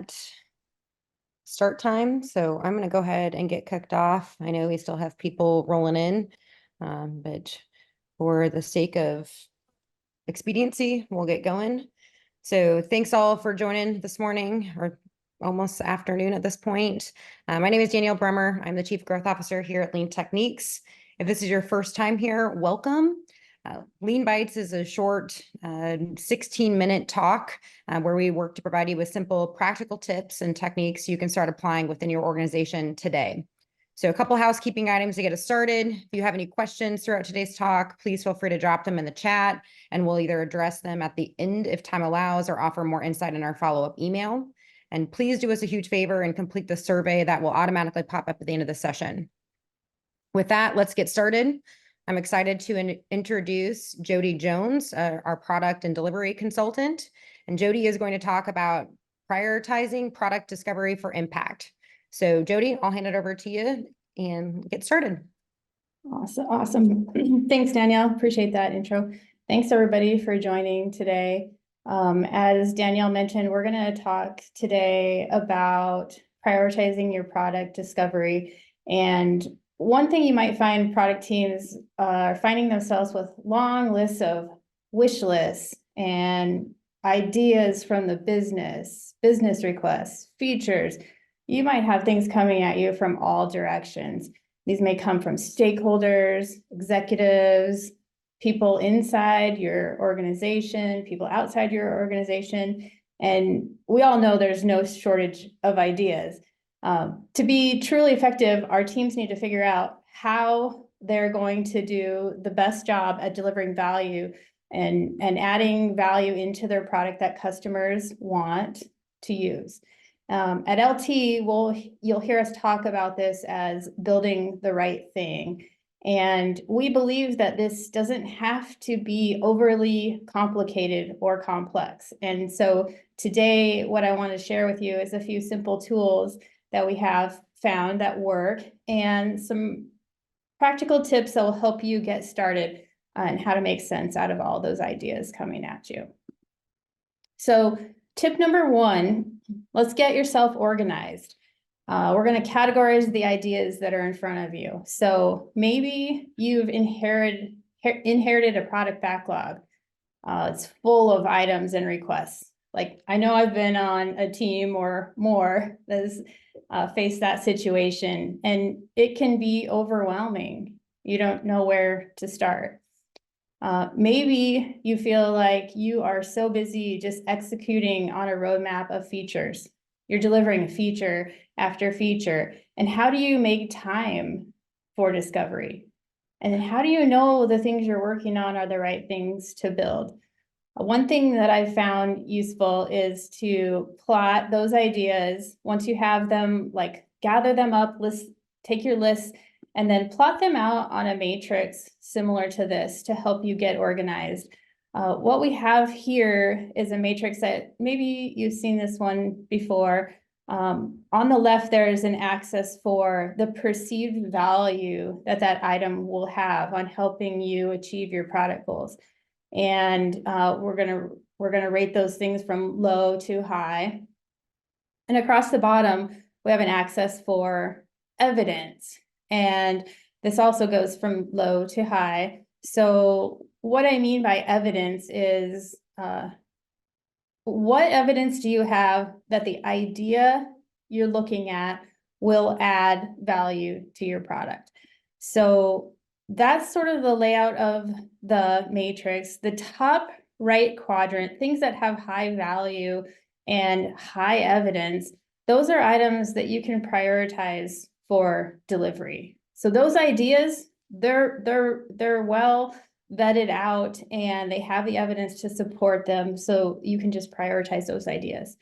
at start time, so I'm going to go ahead and get kicked off. I know we still have people rolling in, but for the sake of expediency, we'll get going. So thanks all for joining this morning, or almost afternoon at this point. My name is Danielle Bremer. I'm the Chief Growth Officer here at Lean Techniques. If this is your first time here, welcome. Lean Bites is a short 16-minute talk where we work to provide you with simple, practical tips and techniques you can start applying within your organization today. So a couple housekeeping items to get us started. If you have any questions throughout today's talk, please feel free to drop them in the chat, and we'll either address them at the end if time allows or offer more insight in our follow-up email. And please do us a huge favor and complete the survey that will automatically pop up at the end of the session. With that, let's get started. I'm excited to introduce Jodi Jones, our product and delivery consultant. And Jodi is going to talk about prioritizing product discovery for impact. So Jodi, I'll hand it over to you and get started. Awesome. Thanks, Danielle. Appreciate that intro. Thanks, everybody, for joining today. As Danielle mentioned, we're going to talk today about prioritizing your product discovery. And one thing you might find product teams are finding themselves with long lists of wish lists and ideas from the business requests, features. You might have things coming at you from all directions. These may come from stakeholders, executives, people inside your organization, people outside your organization. And we all know there's no shortage of ideas. To be truly effective, our teams need to figure out how they're going to do the best job at delivering value and adding value into their product that customers want to use. At LT, you'll hear us talk about this as building the right thing. And we believe that this doesn't have to be overly complicated or complex. And so today, what I want to share with you is a few simple tools that we have found that work and some practical tips that will help you get started on how to make sense out of all those ideas coming at you. So tip number one, let's get yourself organized. We're going to categorize the ideas that are in front of you. So maybe you've inherited a product backlog. It's full of items and requests. Like, I know I've been on a team or more that's faced that situation, and it can be overwhelming. You don't know where to start. Maybe you feel like you are so busy just executing on a roadmap of features. You're delivering feature after feature. And how do you make time for discovery? And then how do you know the things you're working on are the right things to build? One thing that I've found useful is to plot those ideas. Once you have them, like gather them up, take your list, and then plot them out on a matrix similar to this to help you get organized. What we have here is a matrix that maybe you've seen this one before. On the left, there's an axis for the perceived value that item will have on helping you achieve your product goals. And we're gonna rate those things from low to high. And across the bottom, we have an axis for evidence. And this also goes from low to high. So what I mean by evidence is, what evidence do you have that the idea you're looking at will add value to your product? So that's sort of the layout of the matrix. The top right quadrant, things that have high value and high evidence, those are items that you can prioritize for delivery. So those ideas, they're well vetted out and they have the evidence to support them. So you can just prioritize those ideas.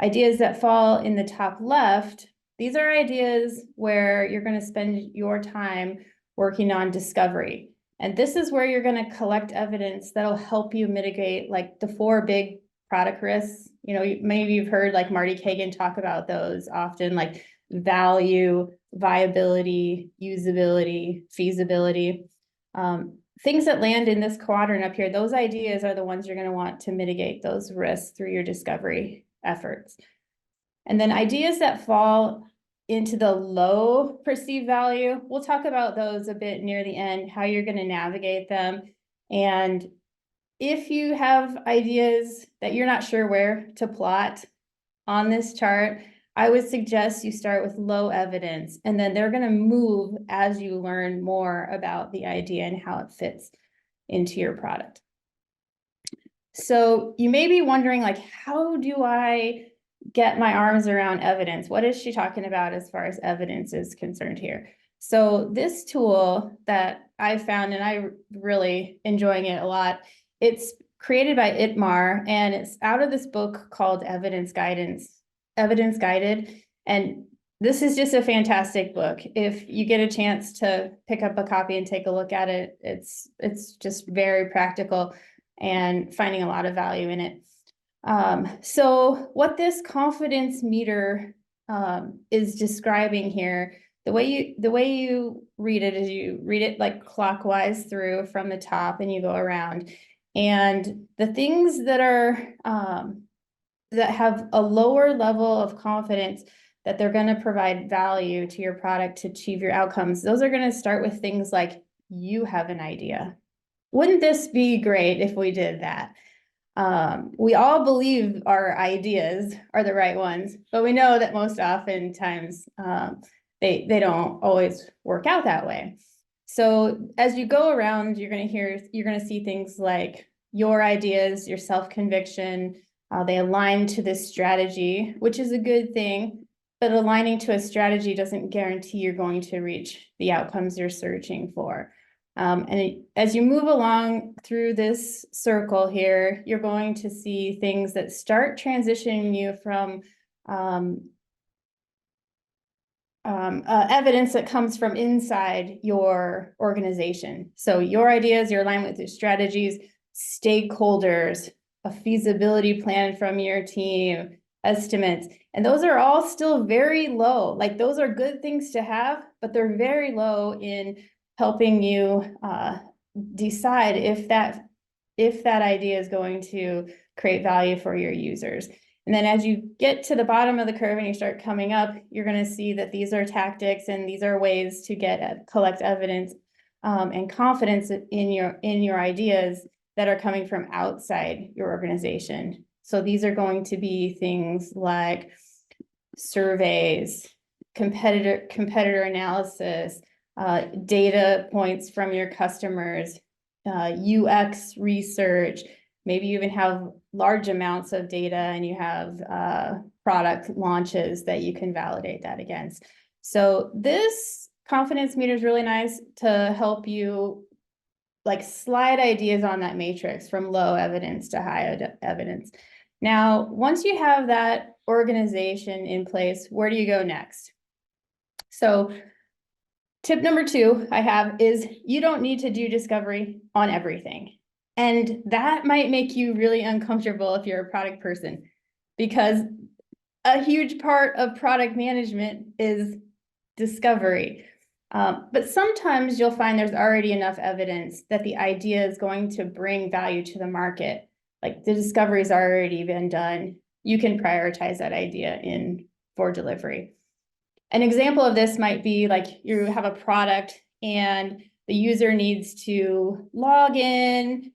Ideas that fall in the top left, these are ideas where you're going to spend your time working on discovery. And this is where you're going to collect evidence that'll help you mitigate like the 4 big product risks. You know, maybe you've heard like Marty Kagan talk about those often, like value, viability, usability, feasibility. Things that land in this quadrant up here, those ideas are the ones you're going to want to mitigate those risks through your discovery efforts. And then ideas that fall into the low perceived value, we'll talk about those a bit near the end, how you're going to navigate them. And if you have ideas that you're not sure where to plot on this chart, I would suggest you start with low evidence, and then they're going to move as you learn more about the idea and how it fits into your product. So you may be wondering, like, how do I get my arms around evidence? What is she talking about as far as evidence is concerned here? So this tool that I found, and I really enjoying it a lot, it's created by Itmar, and it's out of this book called Evidence Guided. And this is just a fantastic book. If you get a chance to pick up a copy and take a look at it, it's just very practical and finding a lot of value in it. So what this confidence meter is describing here, the way you read it is you read it like clockwise through from the top, and you go around. And the things that are that have a lower level of confidence that they're going to provide value to your product to achieve your outcomes, those are going to start with things like, you have an idea. Wouldn't this be great if we did that? We all believe our ideas are the right ones, but we know that most oftentimes they don't always work out that way. So as you go around, you're going to see things like your ideas, your self-conviction, they align to this strategy, which is a good thing, but aligning to a strategy doesn't guarantee you're going to reach the outcomes you're searching for. And as you move along through this circle here, you're going to see things that start transitioning you from evidence that comes from inside your organization. So your ideas, your alignment with your strategies, stakeholders, a feasibility plan from your team, estimates, and those are all still very low. Like, those are good things to have, but they're very low in helping you decide if that idea is going to create value for your users. And then as you get to the bottom of the curve and you start coming up, you're going to see that these are tactics and these are ways to collect evidence and confidence in your ideas that are coming from outside your organization. So these are going to be things like surveys, competitor analysis, data points from your customers, UX research. Maybe you even have large amounts of data and you have product launches that you can validate that against. So this confidence meter is really nice to help you like slide ideas on that matrix from low evidence to high evidence. Now, once you have that organization in place, where do you go next? So tip number 2 I have is you don't need to do discovery on everything. And that might make you really uncomfortable if you're a product person, because a huge part of product management is discovery. But sometimes you'll find there's already enough evidence that the idea is going to bring value to the market. Like, the discovery's already been done. You can prioritize that idea for delivery. An example of this might be like you have a product and the user needs to log in,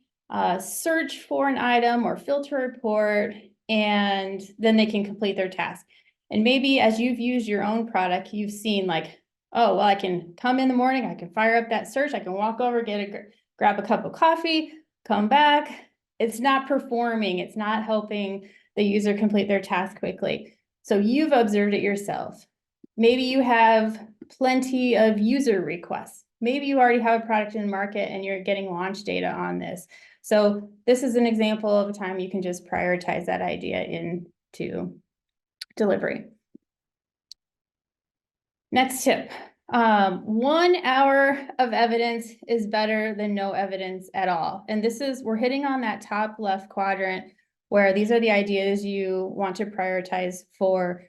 search for an item or filter a report, and then they can complete their task. And maybe as you've used your own product, you've seen like, oh, well, I can come in the morning, I can fire up that search, I can walk over, grab a cup of coffee, come back. It's not performing, it's not helping the user complete their task quickly. So you've observed it yourself. Maybe you have plenty of user requests. Maybe you already have a product in the market and you're getting launch data on this. So this is an example of a time you can just prioritize that idea into delivery. Next tip. 1 hour of evidence is better than no evidence at all. And we're hitting on that top left quadrant where these are the ideas you want to prioritize for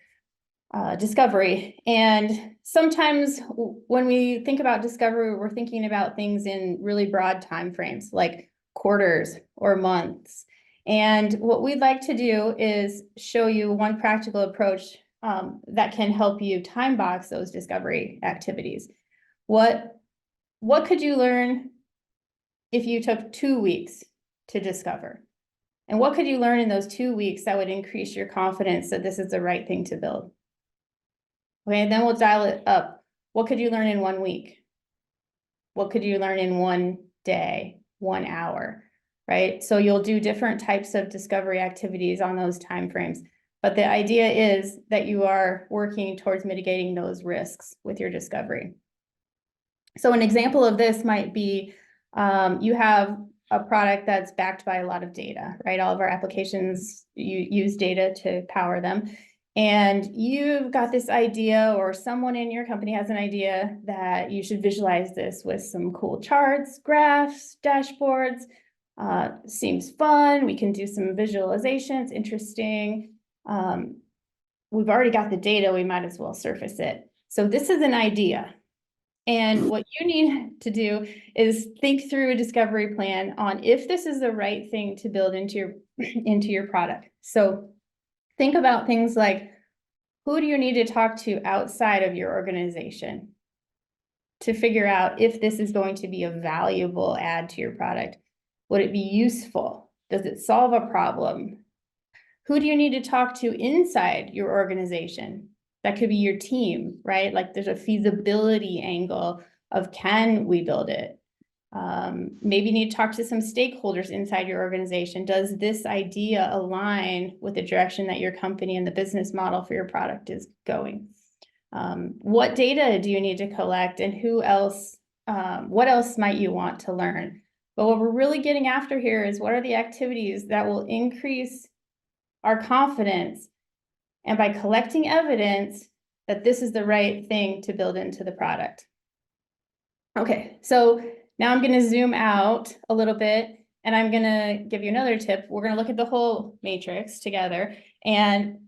discovery. And sometimes when we think about discovery, we're thinking about things in really broad timeframes, like quarters or months. And what we'd like to do is show you one practical approach that can help you time box those discovery activities. What could you learn if you took 2 weeks to discover? And what could you learn in those 2 weeks that would increase your confidence that this is the right thing to build? Okay, and then we'll dial it up. What could you learn in 1 week? What could you learn in 1 day, 1 hour, right? So you'll do different types of discovery activities on those timeframes. But the idea is that you are working towards mitigating those risks with your discovery. So an example of this might be you have a product that's backed by a lot of data, right? All of our applications use data to power them. And you've got this idea, or someone in your company has an idea that you should visualize this with some cool charts, graphs, dashboards. Seems fun. We can do some visualizations, interesting. We've already got the data, we might as well surface it. So this is an idea. And what you need to do is think through a discovery plan on if this is the right thing to build into your product. So think about things like, who do you need to talk to outside of your organization to figure out if this is going to be a valuable add to your product? Would it be useful? Does it solve a problem? Who do you need to talk to inside your organization? That could be your team, right? Like there's a feasibility angle of, can we build it? Maybe you need to talk to some stakeholders inside your organization. Does this idea align with the direction that your company and the business model for your product is going? What data do you need to collect, and who else, what else might you want to learn? But what we're really getting after here is, what are the activities that will increase our confidence, and by collecting evidence that this is the right thing to build into the product. Okay, so now I'm going to zoom out a little bit, and I'm going to give you another tip. We're going to look at the whole matrix together. And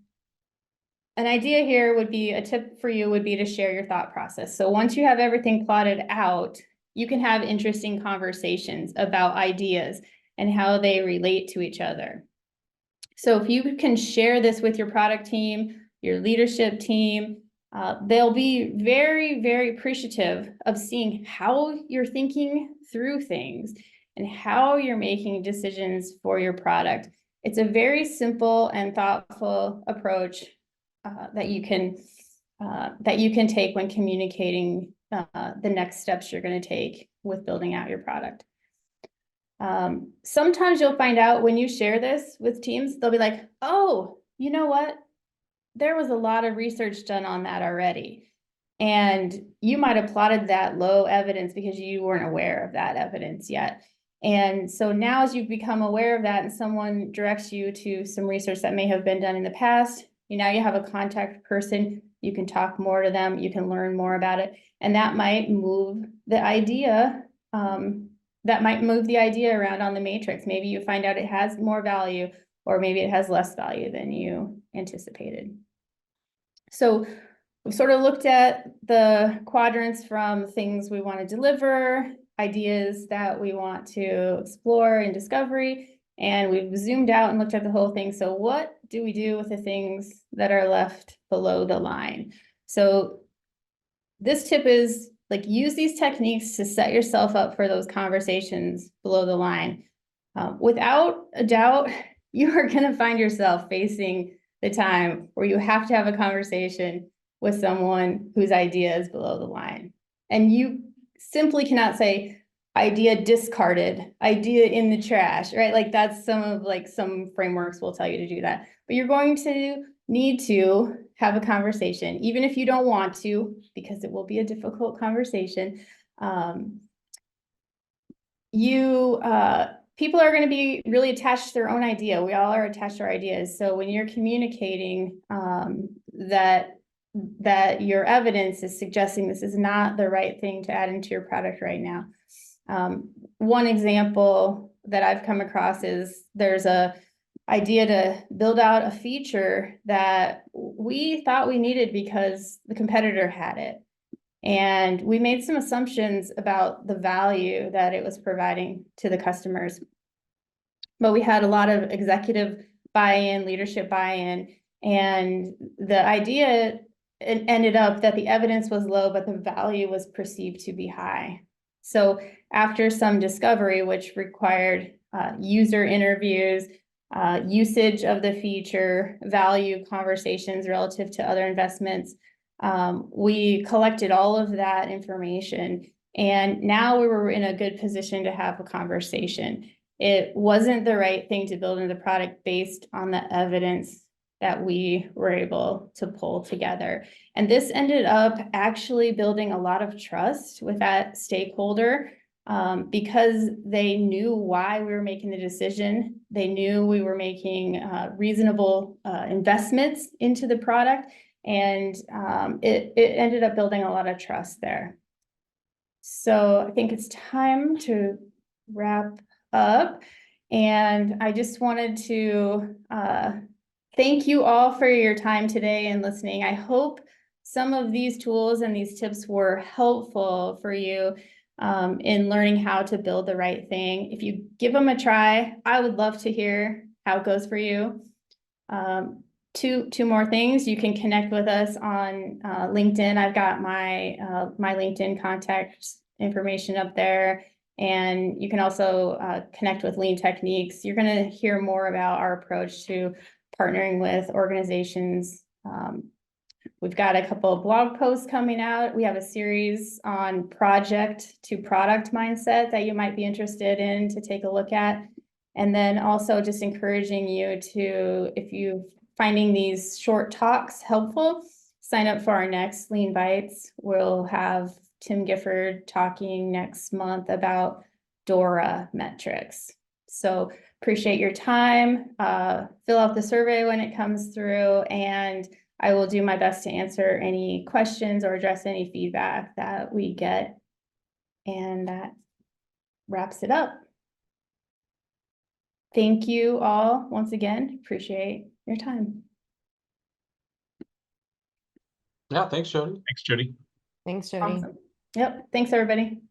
an idea here would be, a tip for you would be to share your thought process. So once you have everything plotted out, you can have interesting conversations about ideas and how they relate to each other. So if you can share this with your product team, your leadership team, they'll be very, very appreciative of seeing how you're thinking through things and how you're making decisions for your product. It's a very simple and thoughtful approach that you can take when communicating the next steps you're going to take with building out your product. Sometimes you'll find out when you share this with teams, they'll be like, oh, you know what? There was a lot of research done on that already. And you might have plotted that low evidence because you weren't aware of that evidence yet. And so now, as you've become aware of that and someone directs you to some research that may have been done in the past, now you have a contact person, you can talk more to them, you can learn more about it. And that might move the idea around on the matrix. Maybe you find out it has more value, or maybe it has less value than you anticipated. So we've sort of looked at the quadrants from things we want to deliver, ideas that we want to explore in discovery, and we've zoomed out and looked at the whole thing. So what do we do with the things that are left below the line? So this tip is, like, use these techniques to set yourself up for those conversations below the line. Without a doubt, you are going to find yourself facing the time where you have to have a conversation with someone whose idea is below the line. And you simply cannot say, idea discarded, idea in the trash, right? Like, that's some frameworks will tell you to do that. But you're going to need to have a conversation, even if you don't want to, because it will be a difficult conversation. People are going to be really attached to their own idea. We all are attached to our ideas. So when you're communicating that your evidence is suggesting this is not the right thing to add into your product right now. One example that I've come across is, there's a idea to build out a feature that we thought we needed because the competitor had it. And we made some assumptions about the value that it was providing to the customers. But we had a lot of executive buy-in, leadership buy-in, And the idea, it ended up that the evidence was low, but the value was perceived to be high. So after some discovery, which required user interviews, usage of the feature, value conversations relative to other investments, we collected all of that information. And now we were in a good position to have a conversation. It wasn't the right thing to build into the product based on the evidence that we were able to pull together. And this ended up actually building a lot of trust with that stakeholder, because they knew why we were making the decision. They knew we were making reasonable investments into the product, and it ended up building a lot of trust there. So I think it's time to wrap up. And I just wanted to thank you all for your time today and listening. I hope some of these tools and these tips were helpful for you in learning how to build the right thing. If you give them a try, I would love to hear how it goes for you. Two more things. You can connect with us on LinkedIn. I've got my my LinkedIn contact information up there. And you can also connect with Lean Techniques. You're going to hear more about our approach to partnering with organizations. We've got a couple of blog posts coming out. We have a series on project to product mindset that you might be interested in to take a look at. And then also just encouraging you to, if you're finding these short talks helpful, sign up for our next Lean Bites. We'll have Tim Gifford talking next month about DORA metrics. So appreciate your time. Fill out the survey when it comes through, and I will do my best to answer any questions or address any feedback that we get. And that wraps it up. Thank you all once again. Appreciate your time. Yeah, thanks, Jodi. Thanks, Jodi. Thanks, Jodi. Awesome. Yep. Thanks, everybody.